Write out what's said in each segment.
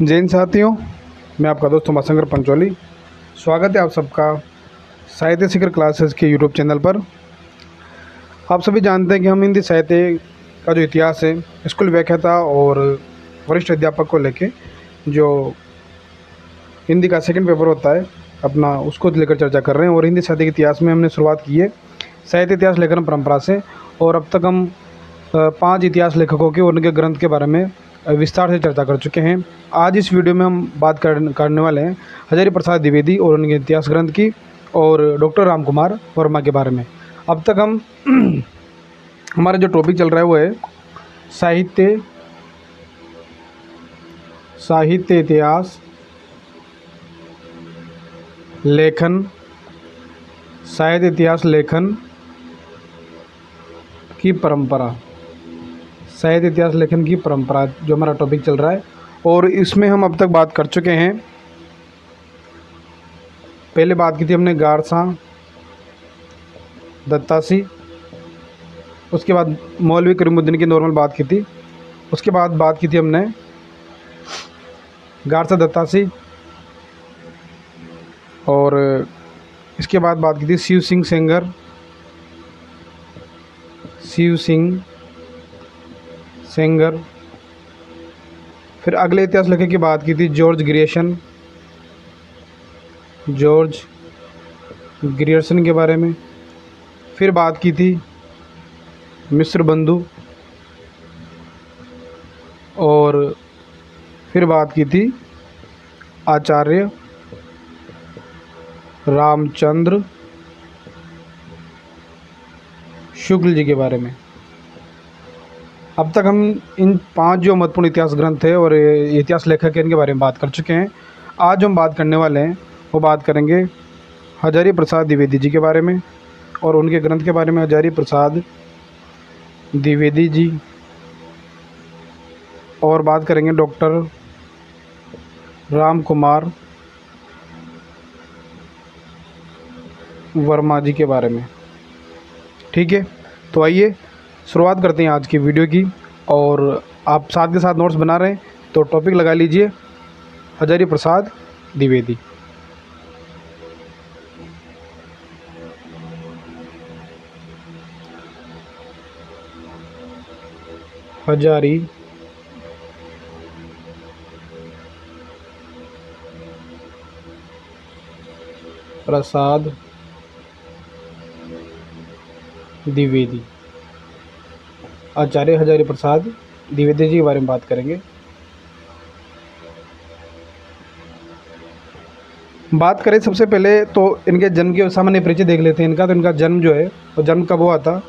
जैन साथियों, मैं आपका दोस्त उमाशंकर पंचोली। स्वागत है आप सबका साहित्य शिखर क्लासेस के यूट्यूब चैनल पर। आप सभी जानते हैं कि हम हिंदी साहित्य का जो इतिहास है, स्कूल व्याख्याता और वरिष्ठ अध्यापक को लेके जो हिंदी का सेकंड पेपर होता है अपना, उसको लेकर चर्चा कर रहे हैं। और हिंदी साहित्य के इतिहास में हमने शुरुआत की है साहित्य इतिहास लेखन परंपरा से, और अब तक हम 5 इतिहास लेखकों के और उनके ग्रंथ के बारे में विस्तार से चर्चा कर चुके हैं। आज इस वीडियो में हम बात करने वाले हैं हजारी प्रसाद द्विवेदी और उनके इतिहास ग्रंथ की, और डॉक्टर राम कुमार वर्मा के बारे में। अब तक हम हमारा जो टॉपिक चल रहा है वो है साहित्य इतिहास लेखन, साहित्य इतिहास लेखन की परंपरा, साहित्य इतिहास लेखन की परंपरा जो हमारा टॉपिक चल रहा है। और इसमें हम अब तक बात कर चुके हैं। पहले बात की थी हमने गारसा, दत्तासी, उसके बाद मौलवी करीमुद्दीन की नॉर्मल बात की थी। उसके बाद बात की थी हमने गारसा, दत्तासी, और इसके बाद बात की थी शिव सिंह सेंगर। फिर अगले इतिहास लेखक की बात की थी जॉर्ज ग्रियर्सन के बारे में। फिर बात की थी मिस्र बंधु, और फिर बात की थी आचार्य रामचंद्र शुक्ल जी के बारे में। अब तक हम इन 5 जो महत्वपूर्ण इतिहास ग्रंथ है और इतिहास लेखक है, इनके बारे में बात कर चुके हैं। आज हम बात करने वाले हैं, वो बात करेंगे हजारी प्रसाद द्विवेदी जी के बारे में और उनके ग्रंथ के बारे में। हजारी प्रसाद द्विवेदी जी, और बात करेंगे डॉक्टर राम कुमार वर्मा जी के बारे में। ठीक है, तो आइए शुरुआत करते हैं आज की वीडियो की। और आप साथ के साथ नोट्स बना रहे हैं तो टॉपिक लगा लीजिए हजारी प्रसाद द्विवेदी। हजारी प्रसाद द्विवेदी, आचार्य हजारी प्रसाद द्विवेदी जी के बारे में बात करेंगे। बात करें सबसे पहले तो इनके जन्म के सामान्य परिचय देख लेते हैं इनका। तो इनका जन्म जो है वो जन्म कब हुआ था?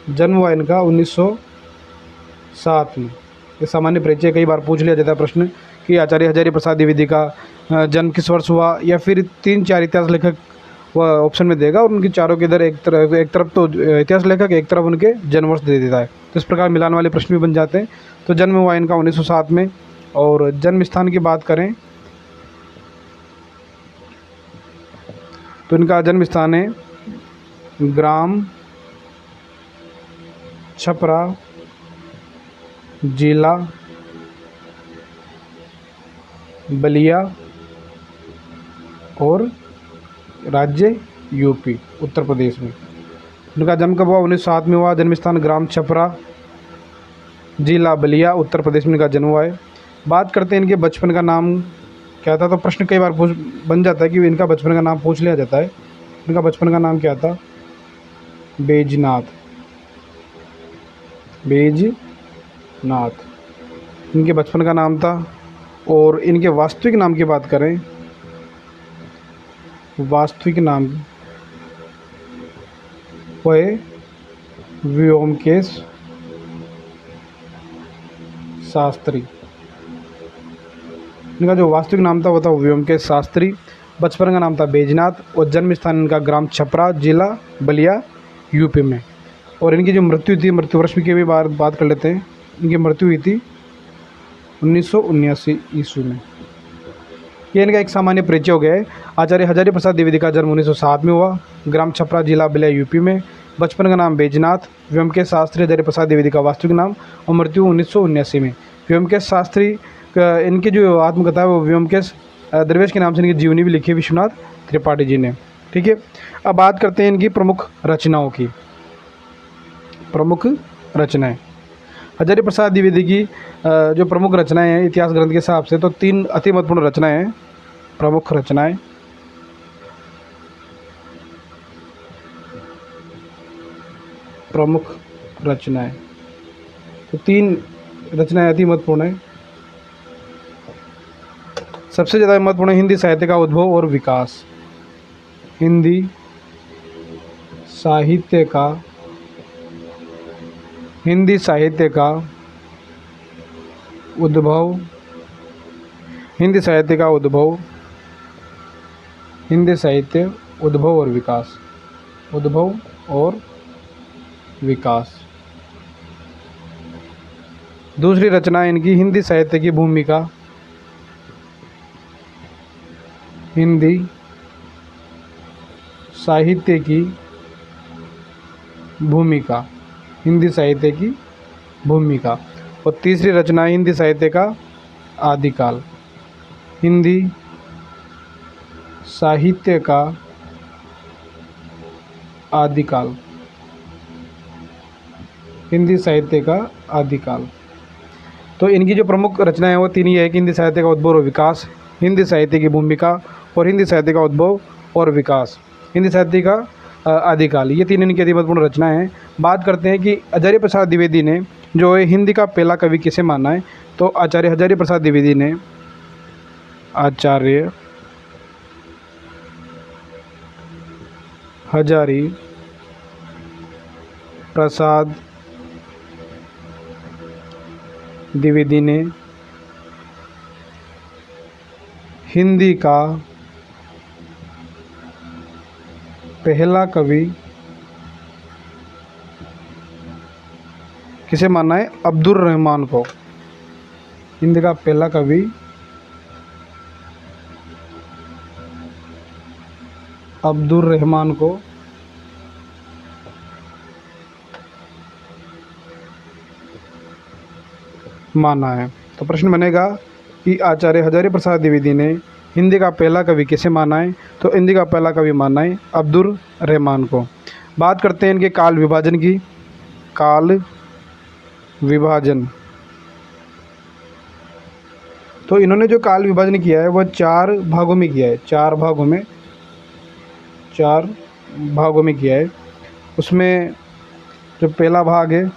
जन्म हुआ इनका 1907 में। ये सामान्य परिचय कई बार पूछ लिया जाता है प्रश्न कि आचार्य हजारी प्रसाद द्विवेदी का जन्म किस वर्ष हुआ, या फिर 3-4 इतिहास लेखक वह ऑप्शन में देगा और उनकी चारों के इधर एक तरफ तो इतिहास लेखक, एक तरफ उनके जन्म वर्ष दे देता है। तो इस प्रकार मिलान वाले प्रश्न भी बन जाते हैं। तो जन्म हुआ इनका 1907 में। और जन्म स्थान की बात करें तो इनका जन्म स्थान है ग्राम छपरा, जिला बलिया, और राज्य यूपी, उत्तर प्रदेश में। उनका जन्म कब हुआ? 1907 में हुआ। जन्म स्थान ग्राम छपरा, जिला बलिया, उत्तर प्रदेश में इनका जन्म हुआ है। बात करते हैं इनके बचपन का नाम क्या था। तो प्रश्न कई बार बन जाता है कि इनका बचपन का नाम पूछ लिया जाता है। इनका बचपन का नाम क्या था? बैजनाथ। इनके बचपन का नाम था। और इनके वास्तविक नाम की बात करें, वास्तविक नाम वो है व्योमकेश शास्त्री। इनका जो वास्तविक नाम था वो था व्योमकेश शास्त्री। बचपन का नाम था बैजनाथ, और जन्म स्थान इनका ग्राम छपरा, जिला बलिया, यूपी में। और इनकी जो मृत्यु थी, मृत्यु वर्ष की भी बात कर लेते हैं। इनकी मृत्यु हुई थी 1979 ईस्वी में। ये इनका एक सामान्य परिचय हो गया है। आचार्य हजारी प्रसाद द्विवेदी का जन्म 1907 में हुआ, ग्राम छपरा, जिला बलिया, यूपी में। बचपन का नाम बैजनाथ, व्योमकेश शास्त्री हजारी प्रसाद द्विवेदी का वास्तविक नाम, और मृत्यु 1979 में। व्योमकेश शास्त्री इनकी जो आत्मकथा है वो व्योमकेश दरवेश के नाम से इनकी जीवनी भी लिखी है विश्वनाथ त्रिपाठी जी ने। ठीक है, अब बात करते हैं इनकी प्रमुख रचनाओं की। प्रमुख रचनाएं हजारी प्रसाद द्विवेदी की जो प्रमुख रचनाएं हैं इतिहास ग्रंथ के हिसाब से, तो 3 अति महत्वपूर्ण रचनाएं हैं। प्रमुख रचनाएं, प्रमुख रचनाएं, तो 3 रचनाएं अति महत्वपूर्ण है। सबसे ज़्यादा महत्वपूर्ण है हिंदी साहित्य का उद्भव और विकास। हिंदी साहित्य का उद्भव, हिंदी साहित्य का उद्भव, हिंदी साहित्य उद्भव और विकास, उद्भव और विकास। दूसरी रचना इनकी हिंदी साहित्य की भूमिका, हिंदी साहित्य की भूमिका, हिंदी साहित्य की भूमिका। और तीसरी रचना हिंदी साहित्य का आदिकाल, हिंदी साहित्य का आदिकाल, हिंदी साहित्य का आदिकाल। तो इनकी जो प्रमुख रचनाएं हैं वो 3 ही है कि हिंदी साहित्य का उद्भव और विकास, हिंदी साहित्य की भूमिका और हिंदी साहित्य का उद्भव और विकास, हिंदी साहित्य का आदिकाल। ये 3 इनकी अति महत्वपूर्ण रचनाएं हैं। बात करते हैं कि आचार्य प्रसाद द्विवेदी ने जो है हिंदी का पहला कवि किसे माना है, तो आचार्य हजारी प्रसाद द्विवेदी ने, आचार्य हजारी प्रसाद द्विवेदी ने हिंदी का पहला कवि किसे माना है, अब्दुल रहमान को। हिंदी का पहला कवि अब्दुल रहमान को माना है। तो प्रश्न बनेगा कि आचार्य हजारी प्रसाद द्विवेदी ने हिंदी का पहला कवि किसे माना है, तो हिंदी का पहला कवि माना है अब्दुल रहमान को। बात करते हैं इनके काल विभाजन की। काल विभाजन, तो इन्होंने जो काल विभाजन किया है वह 4 भागों में किया है। 4 भागों में किया है। उसमें जो पहला भाग है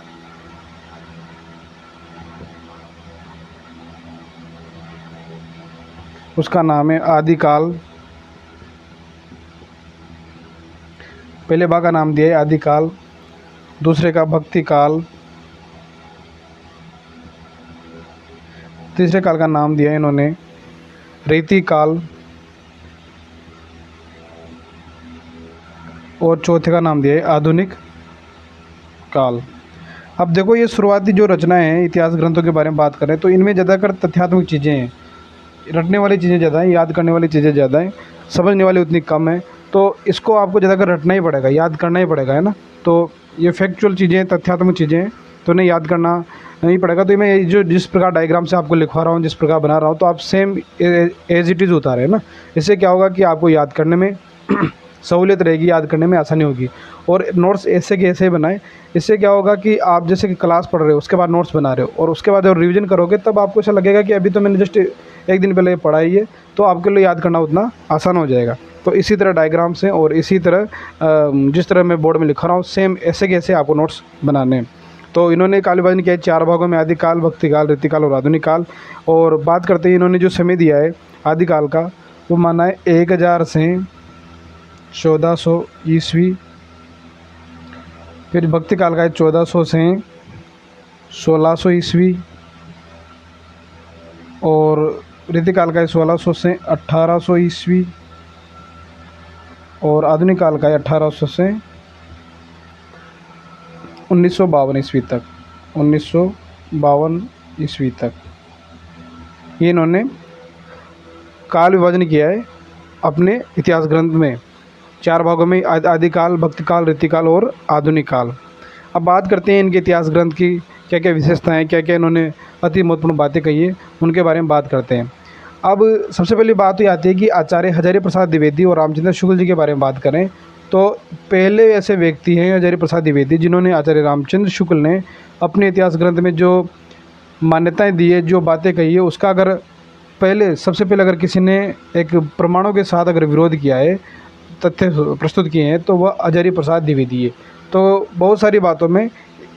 उसका नाम है आदिकाल। पहले भाग का नाम दिया है आदिकाल। दूसरे का भक्ति काल। तीसरे काल का नाम दिया है इन्होंने रीति काल। और चौथे का नाम दिया है आधुनिक काल। अब देखो ये शुरुआती जो रचनाएं हैं इतिहास ग्रंथों के बारे में बात करें तो इनमें ज़्यादातर तथ्यात्मक चीज़ें हैं। रटने वाली चीज़ें ज़्यादा हैं, याद करने वाली चीज़ें ज़्यादा हैं, समझने वाली उतनी कम है। तो इसको आपको ज़्यादातर रटना ही पड़ेगा, याद करना ही पड़ेगा, है ना। तो ये फैक्चुअल चीज़ें, तथ्यात्मक चीज़ें हैं, तो इन्हें याद करना नहीं पड़ेगा। तो मैं जो जिस प्रकार डायग्राम से आपको लिखवा रहा हूँ, जिस प्रकार बना रहा हूँ, तो आप सेम एज इट इज़ उतारे, है ना। इससे क्या होगा कि आपको याद करने में सहूलियत रहेगी, याद करने में आसानी होगी। और नोट्स ऐसे के ऐसे बनाएं। इससे क्या होगा कि आप जैसे कि क्लास पढ़ रहे हो, उसके बाद नोट्स बना रहे हो, और उसके बाद जब रिवीजन करोगे तब आपको ऐसा लगेगा कि अभी तो मैंने जस्ट एक दिन पहले पढ़ा ही है, तो आपके लिए याद करना उतना आसान हो जाएगा। तो इसी तरह डायग्राम से और इसी तरह जिस तरह मैं बोर्ड में लिखा रहा हूँ, सेम ऐसे कैसे आपको नोट्स बनाने हैं। तो इन्होंने काल विभाजन किया है 4 भागों में, आदिकाल, भक्तिकाल, रीतिकाल और आधुनिक काल। और बात करते हैं इन्होंने जो समय दिया है आदिकाल का, वो माना है 1000 से 1400 ईस्वी। फिर भक्ति काल का है 1400 से 1600 ईस्वी। और रीतिकाल का है 1600 से 1800 ईस्वी। और आधुनिक काल का है 1800 से 1952 ईस्वी तक। 1952 ईस्वी तक ये इन्होंने काल विभाजन किया है अपने इतिहास ग्रंथ में। 4 भागों में, आदिकाल, भक्तिकाल, रीतिकाल और आधुनिक काल। अब बात करते हैं इनके इतिहास ग्रंथ की क्या क्या विशेषताएँ, क्या क्या इन्होंने अति महत्वपूर्ण बातें कही है, उनके बारे में बात करते हैं। अब सबसे पहली बात तो ये आती है कि आचार्य हजारी प्रसाद द्विवेदी और रामचंद्र शुक्ल जी के बारे में बात करें तो पहले ऐसे व्यक्ति हैं हजारी प्रसाद द्विवेदी जिन्होंने आचार्य रामचंद्र शुक्ल ने अपने इतिहास ग्रंथ में जो मान्यताएं दी है, जो बातें कही है, उसका अगर सबसे पहले अगर किसी ने एक प्रमाणों के साथ अगर विरोध किया है, तथ्य प्रस्तुत किए हैं, तो वह हजारी प्रसाद द्विवेदी है। तो बहुत सारी बातों में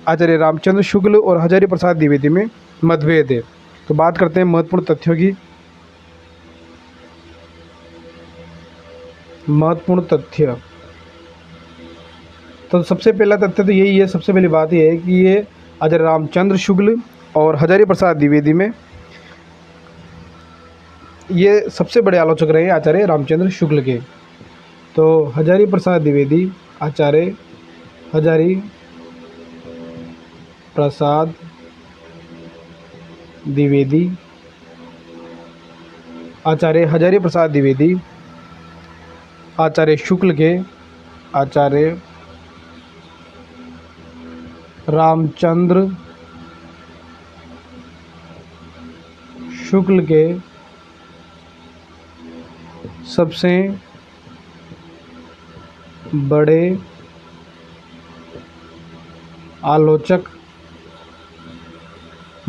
आचार्य रामचंद्र शुक्ल और हजारी प्रसाद द्विवेदी में मतभेद है। तो बात करते हैं महत्वपूर्ण तथ्यों की। महत्वपूर्ण तथ्य, तो सबसे पहला तथ्य तो यही है, सबसे पहली बात यह है कि ये आचार्य रामचंद्र शुक्ल और हजारी प्रसाद द्विवेदी में ये सबसे बड़े आलोचक रहे आचार्य रामचंद्र शुक्ल के। तो हजारी प्रसाद द्विवेदी, आचार्य हजारी प्रसाद द्विवेदी, आचार्य हजारी प्रसाद द्विवेदी आचार्य शुक्ल के, आचार्य रामचंद्र शुक्ल के सबसे बड़े आलोचक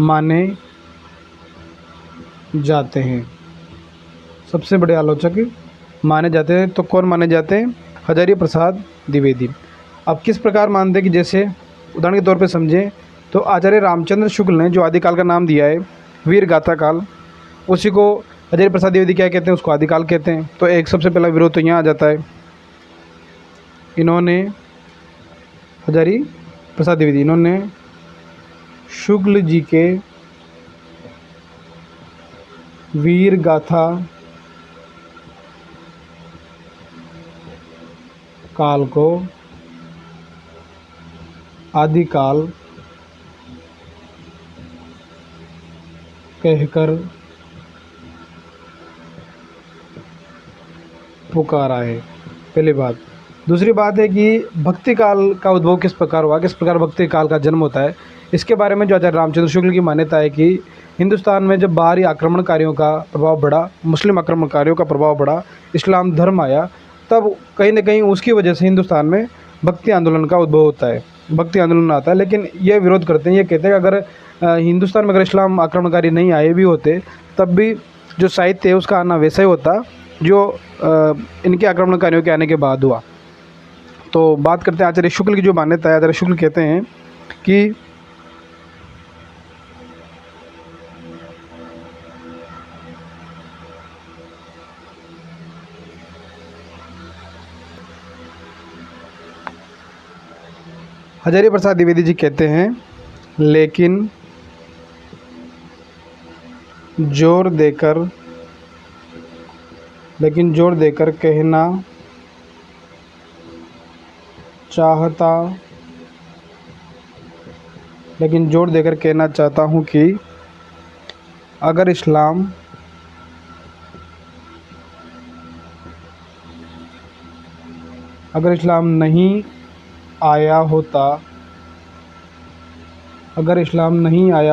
माने जाते हैं। सबसे बड़े आलोचक माने जाते हैं। तो कौन माने जाते हैं? हजारी प्रसाद द्विवेदी। अब किस प्रकार मानते हैं कि जैसे उदाहरण के तौर पे समझें तो आचार्य रामचंद्र शुक्ल ने जो आदिकाल का नाम दिया है वीर गाथा काल, उसी को हजारी प्रसाद द्विवेदी क्या कहते हैं? उसको आदिकाल कहते हैं। तो एक सबसे पहला विरोध तो यहाँ आ जाता है। इन्होंने हजारी प्रसाद द्विवेदी इन्होंने शुक्ल जी के वीर गाथा काल को आदिकाल कहकर पुकारा है। पहली बात। दूसरी बात है कि भक्ति काल का उद्भव किस प्रकार हुआ, किस प्रकार भक्ति काल का जन्म होता है, इसके बारे में जो आचार्य रामचंद्र शुक्ल की मान्यता है कि हिंदुस्तान में जब बाहरी आक्रमणकारियों का प्रभाव बढ़ा, मुस्लिम आक्रमणकारियों का प्रभाव बढ़ा, इस्लाम धर्म आया, तब कहीं ना कहीं उसकी वजह से हिंदुस्तान में भक्ति आंदोलन का उद्भव होता है, भक्ति आंदोलन आता है। लेकिन ये विरोध करते हैं, ये कहते हैं कि अगर हिंदुस्तान में अगर इस्लाम आक्रमणकारी नहीं आए भी होते तब भी जो साहित्य है उसका आना वैसा ही होता जो इनके आक्रमणकारियों के आने के बाद हुआ। तो बात करते हैं आचार्य शुक्ल की जो मान्यता है। आचार्य शुक्ल कहते हैं कि हजारी प्रसाद द्विवेदी जी कहते हैं, लेकिन जोर देकर कहना चाहता हूँ कि अगर इस्लाम नहीं आया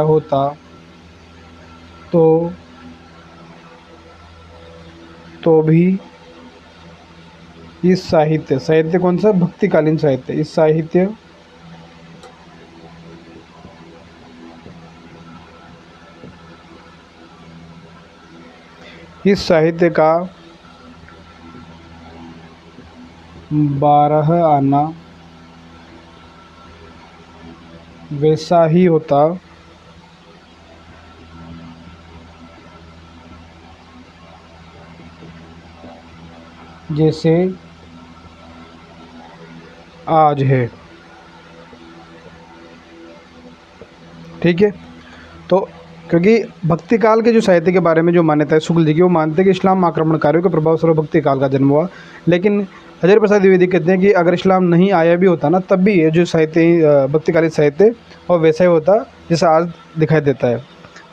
होता तो भी इस साहित्य कौन सा? भक्तिकालीन साहित्य। इस साहित्य का 12 आना वैसा ही होता जैसे आज है। ठीक है। तो क्योंकि भक्ति काल के जो साहित्य के बारे में जो मान्यता है शुक्ल जी की, वो मानते हैं कि इस्लाम आक्रमणकारियों के प्रभाव से भक्ति काल का जन्म हुआ। लेकिन हजारी प्रसाद द्विवेदी कहते हैं कि अगर इस्लाम नहीं आया भी होता ना, तब भी ये जो साहित्य भक्तिकालीन साहित्य और वैसा ही होता जैसा आज दिखाई देता है।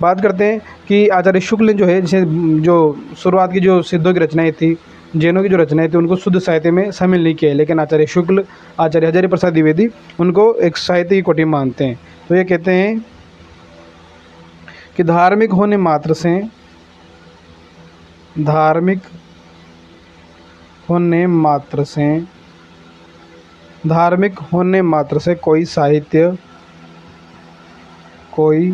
बात करते हैं कि आचार्य शुक्ल जो है, जैसे जो शुरुआत की जो सिद्धों की रचनाएं थी जैनों की जो रचनाएं थी उनको शुद्ध साहित्य में शामिल नहीं किया है, लेकिन आचार्य शुक्ल, आचार्य हजारी प्रसाद द्विवेदी उनको एक साहित्य की कोटि मानते हैं। तो ये कहते हैं कि धार्मिक होने मात्र से, धार्मिक होने मात्र से, धार्मिक होने मात्र से कोई साहित्य, कोई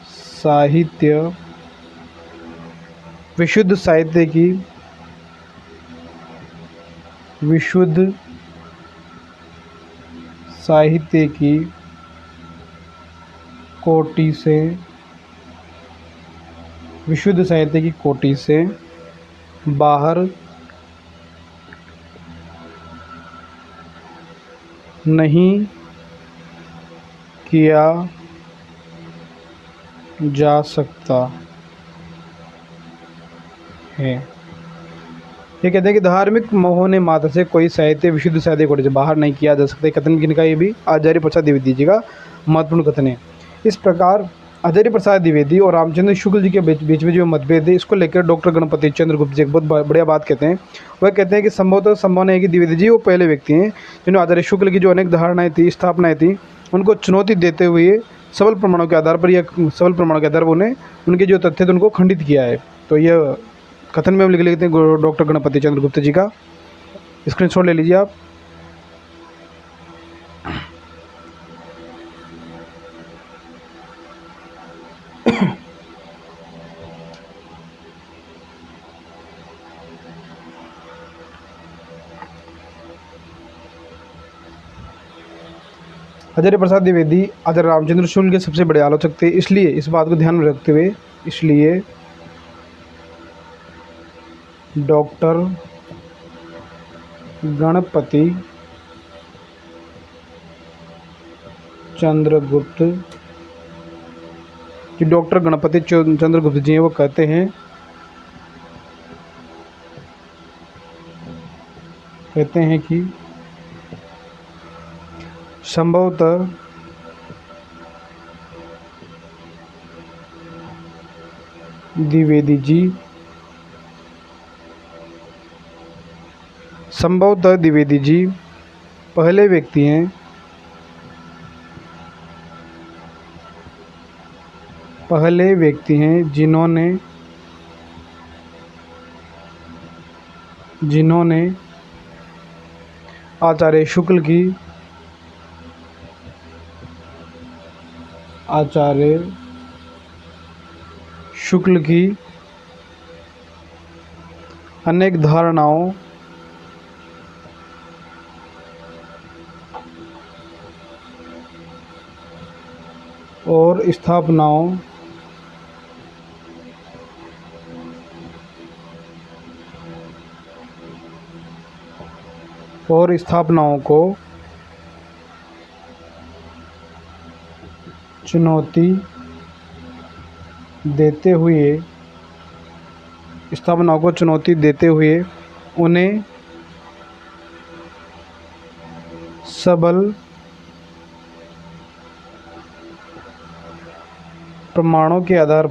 साहित्य विशुद्ध साहित्य की, विशुद्ध साहित्य की कोटि से, विशुद्ध साहित्य की कोटि से बाहर नहीं किया जा सकता है। ये कहते हैं कि धार्मिक होने मात्र से कोई साहित्य विशुद्ध साहित्य कोटि से बाहर नहीं किया जा सकता। कथन किनका? ये भी आचार्य प्रसाद द्विवेदी जी का महत्वपूर्ण कथन है। इस प्रकार आचार्य प्रसाद द्विवेदी और रामचंद्र शुक्ल जी के बीच में जो मतभेद है, इसको लेकर डॉक्टर गणपति चंद्र गुप्त जी एक बहुत बढ़िया बात कहते हैं। वह कहते हैं कि संभवतः संभव नहीं है कि द्विवेदी जी वो पहले व्यक्ति हैं जिन्होंने आचार्य शुक्ल की जो अनेक धारणाएं थी, स्थापनाएं थी, उनको चुनौती देते हुए सबल प्रमाणों के आधार पर, या सबल प्रमाणों के आधार पर उन्हें उनके जो तथ्य थे उनको खंडित किया है। तो यह कथन में हम लिख लेते हैं डॉक्टर गणपति चंद्र गुप्त जी का। स्क्रीनशॉट ले लीजिए आप। आचार्य प्रसाद द्विवेदी आचार्य रामचंद्र शुक्ल के सबसे बड़े आलोचक थे, इसलिए इस बात को ध्यान में रखते हुए, इसलिए डॉक्टर गणपति चंद्रगुप्त, जो डॉक्टर गणपति चंद्रगुप्त जी हैं, वो कहते हैं कि संभवतः द्विवेदी जी, संभवतः द्विवेदी जी पहले व्यक्ति हैं, पहले व्यक्ति हैं जिन्होंने आचार्य शुक्ल की, आचार्य शुक्ल की अनेक धारणाओं और स्थापनाओं को चुनौती देते हुए उन्हें सबल प्रमाणों के आधार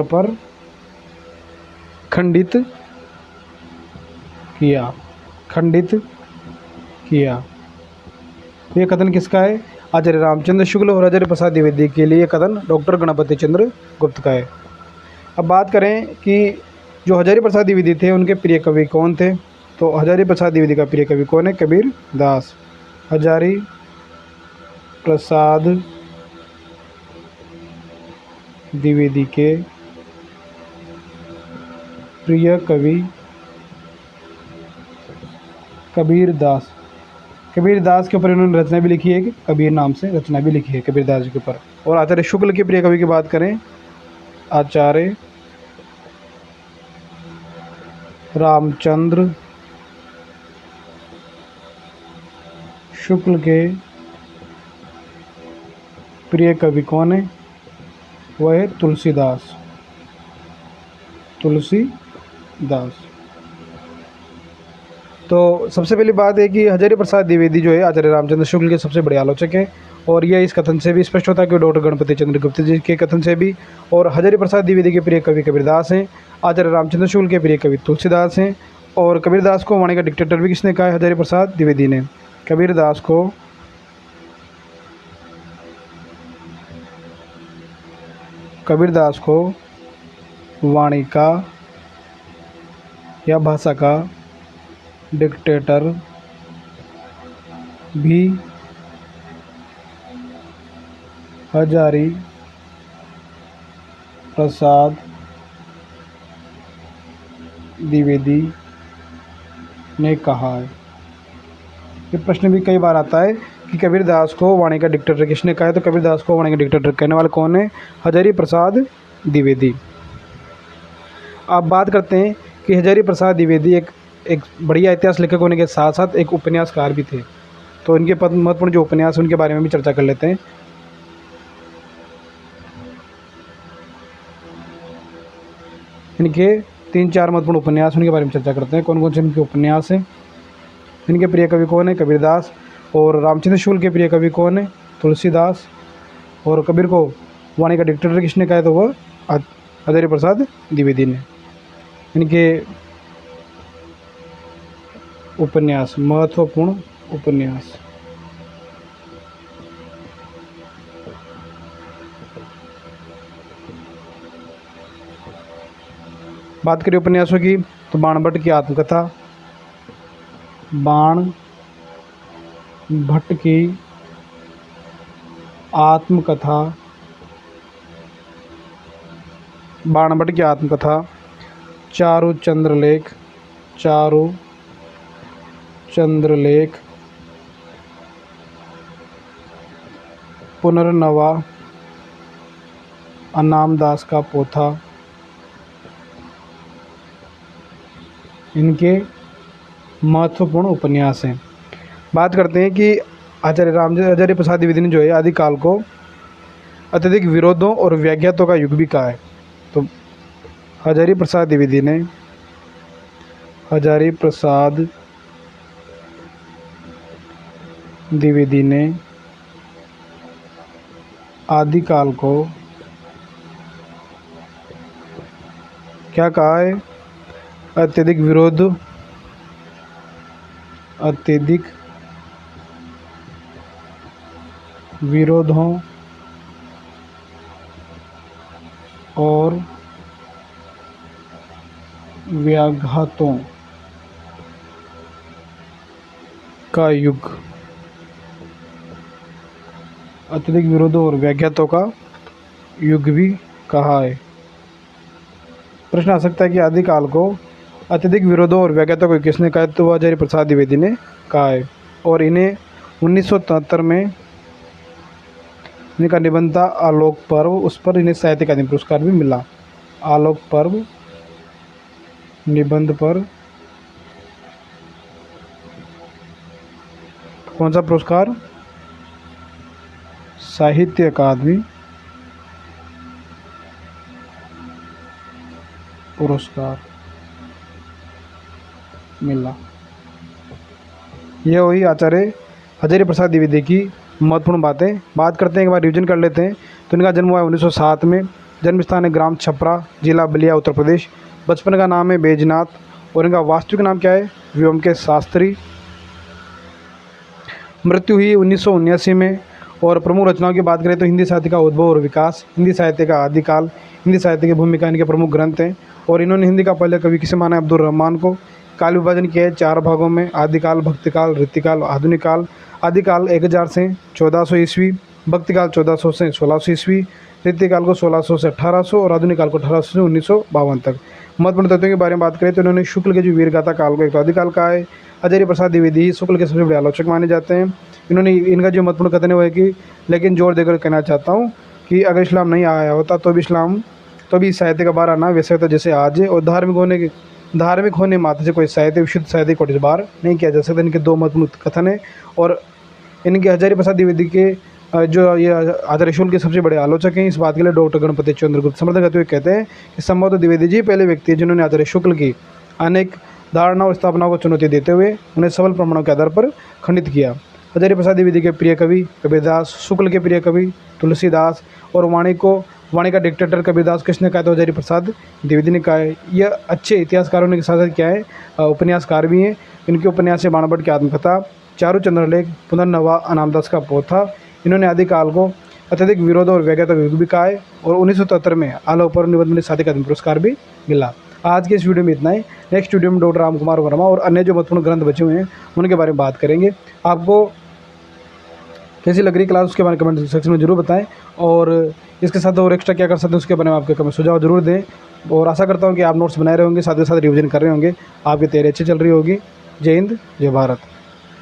पर खंडित किया। तो ये कथन किसका है? आचार्य रामचंद्र शुक्ल और आचार्य प्रसाद द्विवेदी के लिए कथन डॉक्टर गणपति चंद्र गुप्त का है। अब बात करें कि जो हजारी प्रसाद द्विवेदी थे उनके प्रिय कवि कौन थे, तो हजारी प्रसाद द्विवेदी का प्रिय कवि कौन है? कबीर दास। हजारी प्रसाद द्विवेदी के प्रिय कवि कबीर दास। कबीर दास के ऊपर इन्होंने रचना भी लिखी है, कि कबीर नाम से रचना भी लिखी है कबीर दास जी के ऊपर। और आचार्य शुक्ल के प्रिय कवि की बात करें, आचार्य रामचंद्र शुक्ल के प्रिय कवि कौन है? वह है तुलसीदास। तो सबसे पहली बात है कि हजारी प्रसाद द्विवेदी जो है आचार्य रामचंद्र शुक्ल के सबसे बड़े आलोचक हैं, और यह इस कथन से भी स्पष्ट होता है कि डॉक्टर गणपति चंद्र गुप्त जी के कथन से भी। और हजारी प्रसाद द्विवेदी के प्रिय कवि कबीरदास हैं। आचार्य रामचंद्र शुक्ल के प्रिय कवि तुलसीदास हैं। और कबीरदास को वाणी का डिक्टेटर भी किसने कहा है? हजारी प्रसाद द्विवेदी ने। कबीरदास को वाणी का या भाषा का डिक्टेटर भी हजारी प्रसाद द्विवेदी ने कहा है। ये प्रश्न भी कई बार आता है कि कबीरदास को वाणी का डिक्टेटर किसने कहा है? तो कबीरदास को वाणी का डिक्टेटर कहने वाले कौन है? हजारी प्रसाद द्विवेदी। अब बात करते हैं कि हजारी प्रसाद द्विवेदी एक बढ़िया इतिहास लेखक होने के साथ साथ एक उपन्यासकार भी थे। तो इनके महत्वपूर्ण जो उपन्यास उनके बारे में भी चर्चा कर लेते हैं। इनके 3-4 महत्वपूर्ण उपन्यास उनके बारे में चर्चा करते हैं। कौन कौन से इनके उपन्यास हैं? इनके प्रिय कवि कौन है? कबीरदास। और रामचंद्र शुक्ल के प्रिय कवि कौन है? तुलसीदास। और कबीर को वाणी का डिक्टेटर किसने कहा है? तो वह हजारी प्रसाद द्विवेदी ने। इनके उपन्यास, महत्वपूर्ण उपन्यास। बात करें उपन्यासों की तो बाणभट्ट की आत्मकथा, बाणभट्ट की आत्मकथा, बाणभट्ट की आत्मकथा, चारु चंद्रलेख, पुनर्नवा, अनामदास का पोथा, इनके महत्वपूर्ण उपन्यास हैं। बात करते हैं कि हजारी प्रसाद द्विवेदी ने जो है आदिकाल को अत्यधिक विरोधों और व्याघातों का युग भी कहा है। तो हजारी प्रसाद द्विवेदी ने आदिकाल को क्या कहा है? अत्यधिक विरोधों और व्याघातों का युग, अत्यधिक विरोधों और व्याघातों का युग भी कहा है। प्रश्न आ सकता है कि आदिकाल को अत्यधिक विरोधों और व्याघातों को किसने कहा है? तो हजारी प्रसाद द्विवेदी ने कहा है। और इन्हें 1973 में इनका निबंध था आलोक पर्व, उस पर इन्हें साहित्य अकादमी पुरस्कार भी मिला। आलोक पर्व निबंध पर कौन सा पुरस्कार? साहित्य अकादमी पुरस्कार मिला। यह हुई आचार्य हजारी प्रसाद द्विवेदी की महत्वपूर्ण बातें। बात करते हैं, एक बार रिवीजन कर लेते हैं। तो इनका जन्म हुआ है 1907 में। जन्म स्थान है ग्राम छपरा, जिला बलिया, उत्तर प्रदेश। बचपन का नाम है बैजनाथ। और इनका वास्तविक नाम क्या है? व्योम के शास्त्री। मृत्यु हुई 1979 में। और प्रमुख रचनाओं की बात करें तो हिंदी साहित्य का उद्भव और विकास, हिंदी साहित्य का आदिकाल, हिंदी साहित्य की भूमिका इनके प्रमुख ग्रंथ हैं। और इन्होंने हिंदी का पहले कवि किसे माना है? अब्दुल रहमान को। काल विभाजन किया है 4 भागों में: आदिकाल, भक्तिकाल, ऋतिकाल, आधुनिक काल। आदिकाल 1000 से 1400 ईस्वी, भक्तिकाल 1400 से 1600 ईस्वी, ऋतिकाल को 1600 से 1800 और आधुनिक काल को 1800 से 1952 तक। महत्वपूर्ण तथ्यों के बारे में बात करें तो इन्होंने शुक्ल के जो वीर गाथा काल को एक तो आदिकाल कहा है। हजारी प्रसाद द्विवेदी ही शुक्ल के सबसे बड़े आलोचक माने जाते हैं। इनका जो महत्वपूर्ण कथन है वो है कि लेकिन जोर देकर कहना चाहता हूँ कि अगर इस्लाम नहीं आया होता तो भी साहित्य का बार आना वैसे होता जैसे आज है। और धार्मिक होने मात्र से कोई साहित्य विशुद्ध साहित्य को इस बार नहीं किया जा सकता। इनके 2 महत्वपूर्ण कथन है। और इनके हजारी प्रसाद द्विवेदी के जो ये आचार्य शुक्ल के सबसे बड़े आलोचक हैं। इस बात के लिए डॉक्टर गणपति चंद्र गुप्त समर्थन करते हुए कहते हैं कि संभवतः द्विवेदी जी पहले व्यक्ति हैं जिन्होंने आचार्य शुक्ल की अनेक धारणाओं और स्थापनाओं को चुनौती देते हुए उन्हें सबल प्रमाणों के आधार पर खंडित किया। हजारी प्रसाद द्विवेदी के प्रिय कवि कबीरदास, शुक्ल के प्रिय कवि तुलसीदास और वाणी का डिक्टेटर कबीरदास किसने कहा? तो हजारी प्रसाद द्विवेदी ने कहा है। यह अच्छे इतिहासकारों के साथ साथ क्या है, उपन्यासकार भी हैं। इनके उपन्यास है बाणभट्ट की आत्मकथा, चारू चंद्रलेख, पुनर्नवा, अनामदास का पोथा। इन्होंने आदिकाल को अत्यधिक विरोध और व्यंग्यात्मक युग भी कहा है और 1973 में आलो पर निबंध में साहित्य अकादमी पुरस्कार भी मिला। आज के इस वीडियो में इतना ही। नेक्स्ट वीडियो में डॉक्टर राम कुमार वर्मा और अन्य जो महत्वपूर्ण ग्रंथ बचे हुए हैं उनके बारे में बात करेंगे। आपको कैसी लग रही क्लास उसके बारे में कमेंट सेक्शन में जरूर बताएं और इसके साथ और एक्स्ट्रा क्या कर सकते हैं उसके बारे में आपके कमेंट सुझाव जरूर दें। और आशा करता हूं कि आप नोट्स बनाए रहे होंगे, साथ ही साथ रिविजन कर रहे होंगे, आपकी तैयारी अच्छी चल रही होगी। जय हिंद, जय भारत।